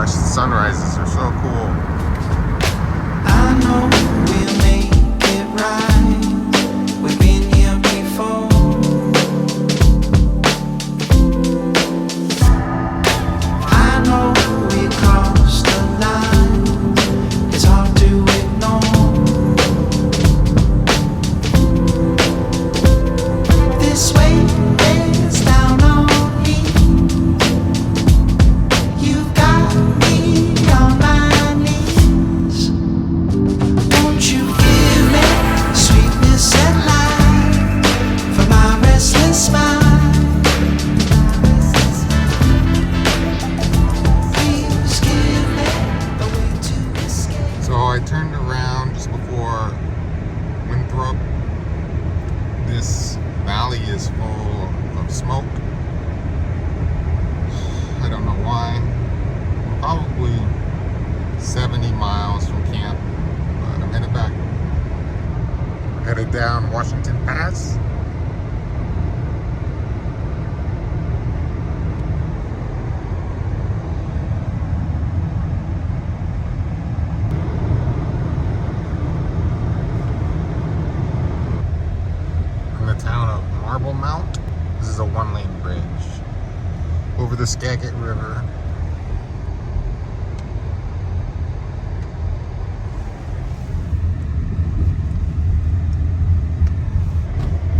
gosh, the sunrises are so cool. I know we'll make it right. We've been here before. I know we crossed the line. It's hard to ignore. This way is down on me. You've got me on my knees. Won't you give me sweetness and light for my restless mind? Please give me a way to escape. So I turned around just before Winthrop. This valley is full of smoke. I don't know why. I'm probably 70 miles from camp, but I'm headed back. Headed down Washington Pass. In the town of Marble Mount. This is a one-lane bridge over the Skagit River.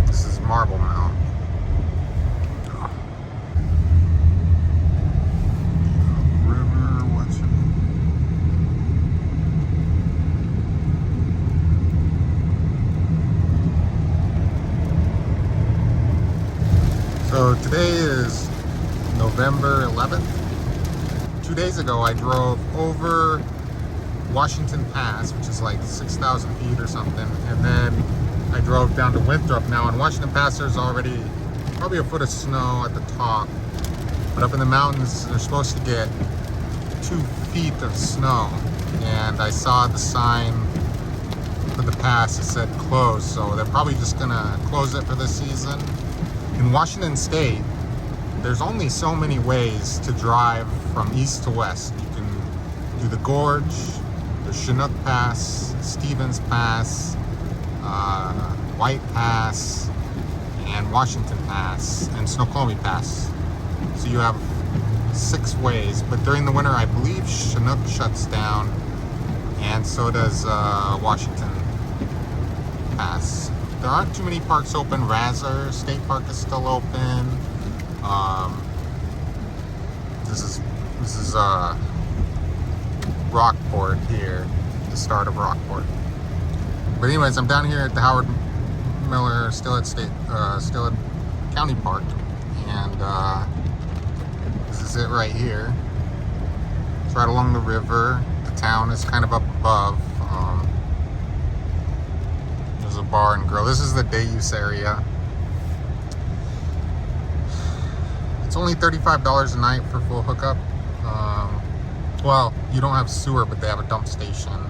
This is Marble Mount. River, what's it? So today is November 11th. 2 days ago I drove over Washington Pass, which is like 6,000 feet or something, and then I drove down to Winthrop. Now in Washington Pass there's already probably a foot of snow at the top, but up in the mountains they're supposed to get 2 feet of snow, and I saw the sign for the pass that said closed, so they're probably just gonna close it for this season. In Washington State, there's only so many ways to drive from east to west. You can do the Gorge, the Chinook Pass, Stevens Pass, White Pass, and Washington Pass, and Snoqualmie Pass. So you have 6 ways, but during the winter, I believe Chinook shuts down, and so does Washington Pass. There aren't too many parks open. Razor State Park is still open. This is Rockport here, the start of Rockport. But anyways, I'm down here at the Howard Miller Steelhead County Park, and this is it right here. It's right along the river. The town is kind of up above. There's a bar and grill. This is the day use area. It's only $35 a night for full hookup. Well, you don't have sewer, but they have a dump station.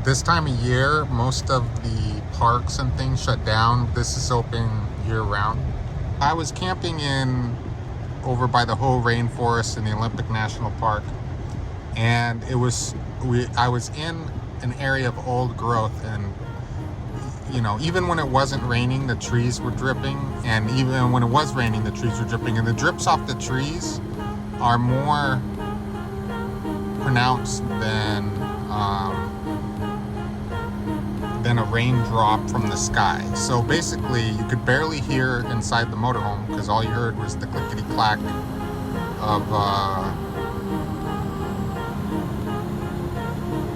This time of year, most of the parks and things shut down. This is open year round. I was camping over by the whole rainforest in the Olympic National Park, and I was in an area of old growth, and you know, even when it wasn't raining, the trees were dripping, and even when it was raining, the trees were dripping, and the drips off the trees are more pronounced than a raindrop from the sky. So basically, you could barely hear inside the motorhome because all you heard was the clickety-clack of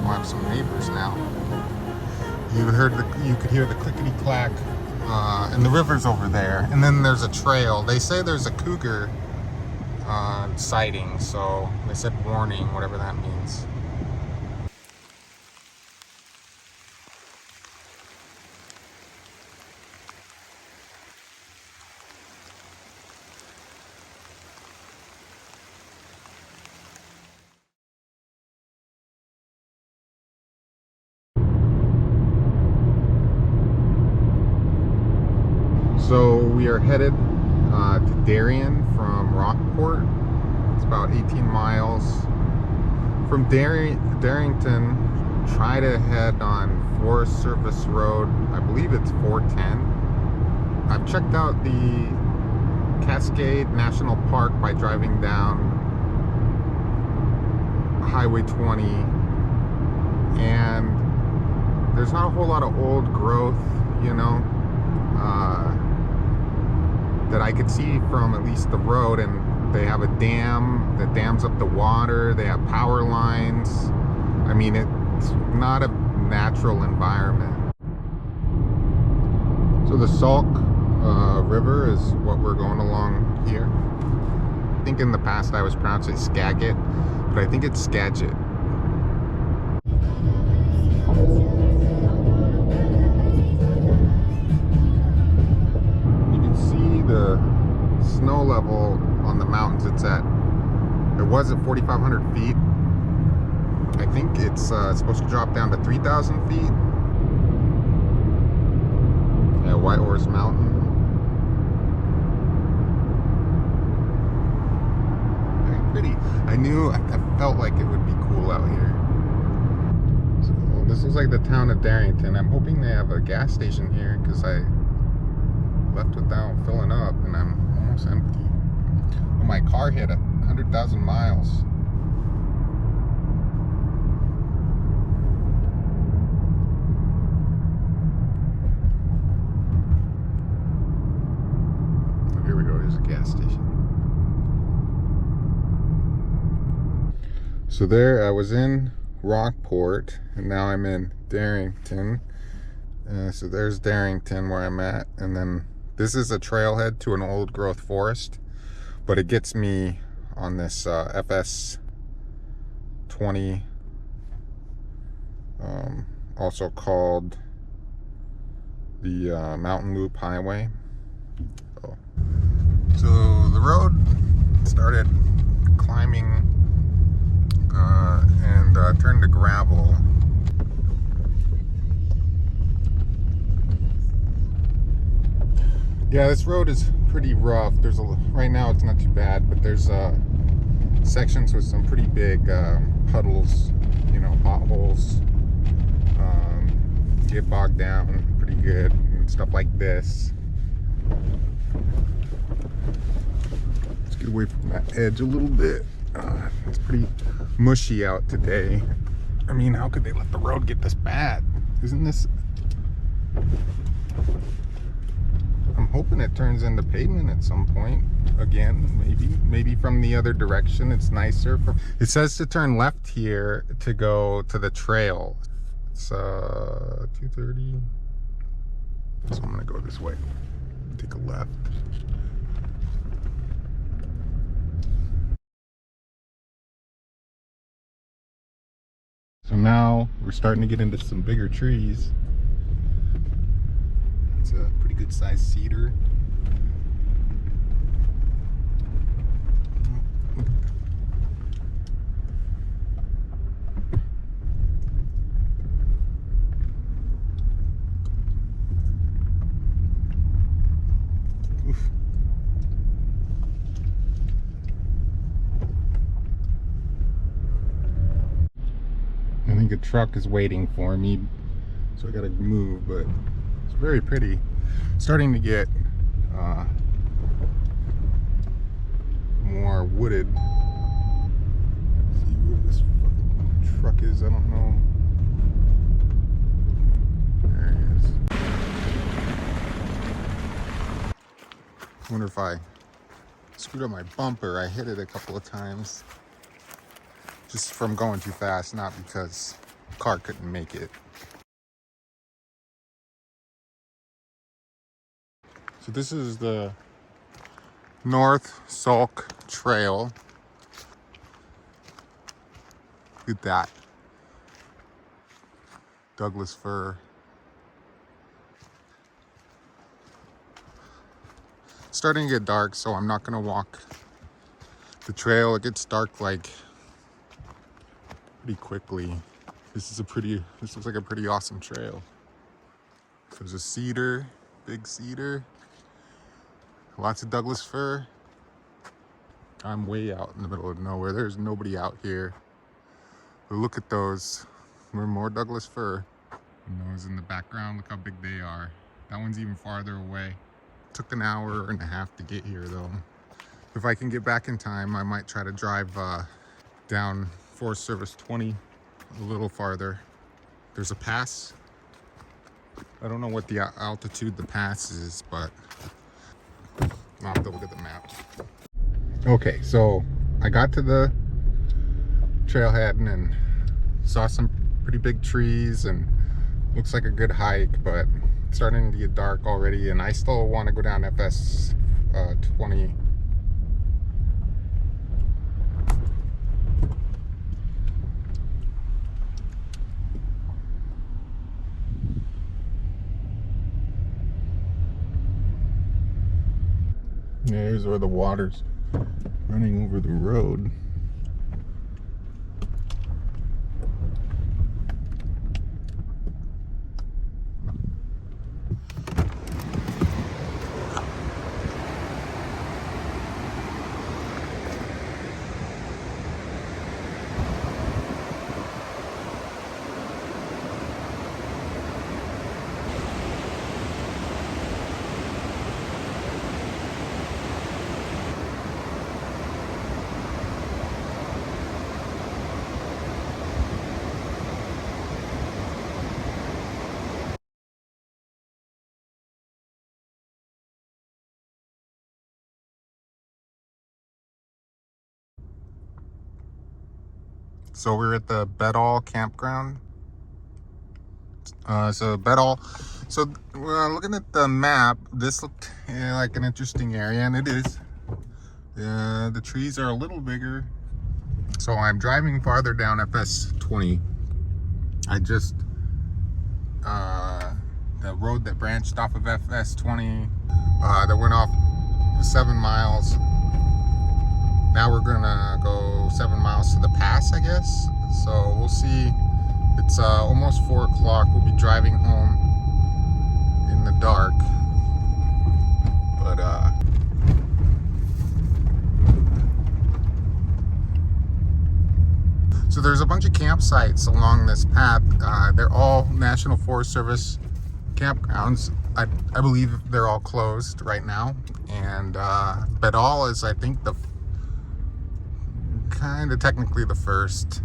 we'll have some neighbors now. You could hear the clickety-clack, and the river's over there. And then there's a trail. They say there's a cougar sighting, so they said warning, whatever that means. So we are headed to Darrington from Rockport. It's about 18 miles. from Darrington, try to head on Forest Service Road. I believe it's 410. I've checked out the Cascade National Park by driving down Highway 20, and there's not a whole lot of old growth, you know, that I could see from at least the road. And they have a dam that dams up the water. They have power lines. I mean, it's not a natural environment. So the Saulk River is what we're going along here. I think in the past I was pronouncing Skagit, but I think it's Skagit. You can see the snow level on the mountains. It was at 4,500 feet. I think it's supposed to drop down to 3,000 feet at White Horse Mountain. Very pretty. I felt like it would be cool out here. So this looks like the town of Darrington. I'm hoping they have a gas station here because I left without filling up and I'm almost empty. Well, my car hit 100,000 miles. Oh, here we go. Here's a gas station. So there, I was in Rockport, and now I'm in Darrington. So there's Darrington where I'm at, and then this is a trailhead to an old growth forest, but it gets me on this FS 20, also called the Mountain Loop Highway. So the road started climbing and turned to gravel. Yeah, this road is pretty rough. Right now it's not too bad, but there's sections with some pretty big puddles, you know, potholes. Get bogged down pretty good and stuff like this. Let's get away from that edge a little bit. It's pretty mushy out today. I mean, how could they let the road get this bad? Isn't this... I'm hoping it turns into pavement at some point again. Maybe from the other direction. It's nicer. It says to turn left here to go to the trail. It's 2:30. So I'm gonna go this way. Take a left. So now we're starting to get into some bigger trees. It's a pretty good sized cedar. Oof. I think a truck is waiting for me, so I gotta move, but it's very pretty. Starting to get more wooded. Let's see where this fucking truck is. I don't know. There he is. I wonder if I screwed up my bumper. I hit it a couple of times. Just from going too fast, not because the car couldn't make it. So this is the North Saulk Trail. Look at that. Douglas fir. It's starting to get dark, so I'm not gonna walk the trail. It gets dark like pretty quickly. This looks like a pretty awesome trail. There's a cedar, big cedar. Lots of Douglas fir. I'm way out in the middle of nowhere. There's nobody out here. But look at those. We're more Douglas fir. And those in the background, look how big they are. That one's even farther away. Took an hour and a half to get here though. If I can get back in time, I might try to drive down Forest Service 20 a little farther. There's a pass. I don't know what the altitude the pass is, but I'll have to look at the map. Okay, so I got to the trailhead and saw some pretty big trees and looks like a good hike, but it's starting to get dark already, and I still want to go down FS 20. There's where the water's running over the road. So we're at the Bedall campground. So looking at the map, this looked like an interesting area, and it is. The trees are a little bigger. So I'm driving farther down FS 20. I just the road that branched off of FS 20 that went off 7 miles. Now we're gonna go 7 miles to the pass, I guess. So we'll see. It's almost 4 o'clock. We'll be driving home in the dark. But so there's a bunch of campsites along this path. They're all National Forest Service campgrounds. I believe they're all closed right now. And Bedall is, I think, the kind of technically the first.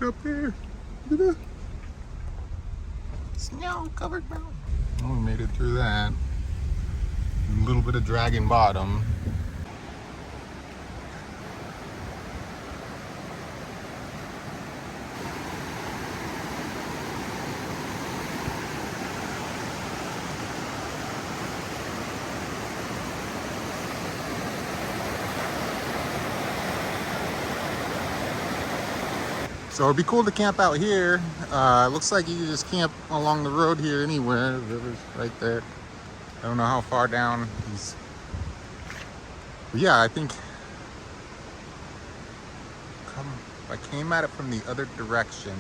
Up there, look at the snow-covered mountain. Oh, we made it through that. A little bit of dragging bottom. So it'd be cool to camp out here. Looks like you can just camp along the road here anywhere. The river's right there. I don't know how far down these. But yeah, I think if I came at it from the other direction,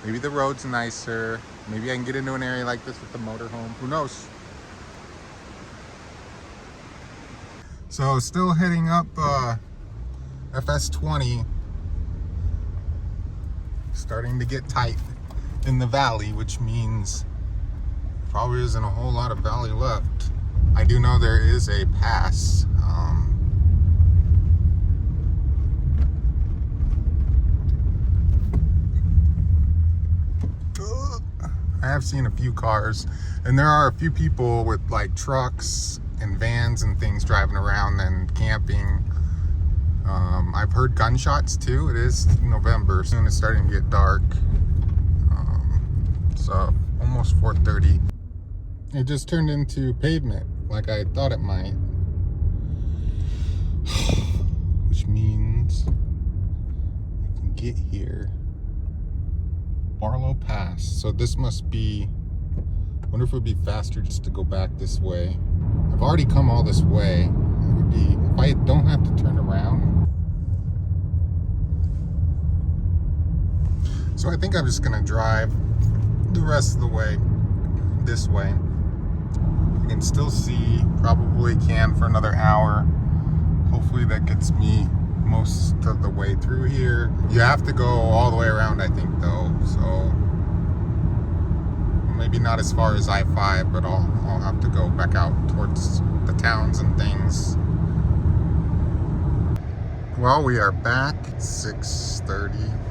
maybe the road's nicer. Maybe I can get into an area like this with the motorhome. Who knows? So still heading up FS 20. Starting to get tight in the valley, which means probably isn't a whole lot of valley left. I do know there is a pass. I have seen a few cars, and there are a few people with like trucks and vans and things driving around and camping. I've heard gunshots too. It is November, soon it's starting to get dark. So almost 4:30. It just turned into pavement like I thought it might. Which means get here? Barlow Pass. So this must be, I wonder if it would be faster just to go back this way. I've already come all this way. It would be, if I don't have to turn around. So I think I'm just gonna drive the rest of the way this way. You can still see, probably can for another hour. Hopefully that gets me most of the way through here. You have to go all the way around, I think, though. So maybe not as far as I-5, but I'll have to go back out towards the towns and things. Well, we are back. 6:30.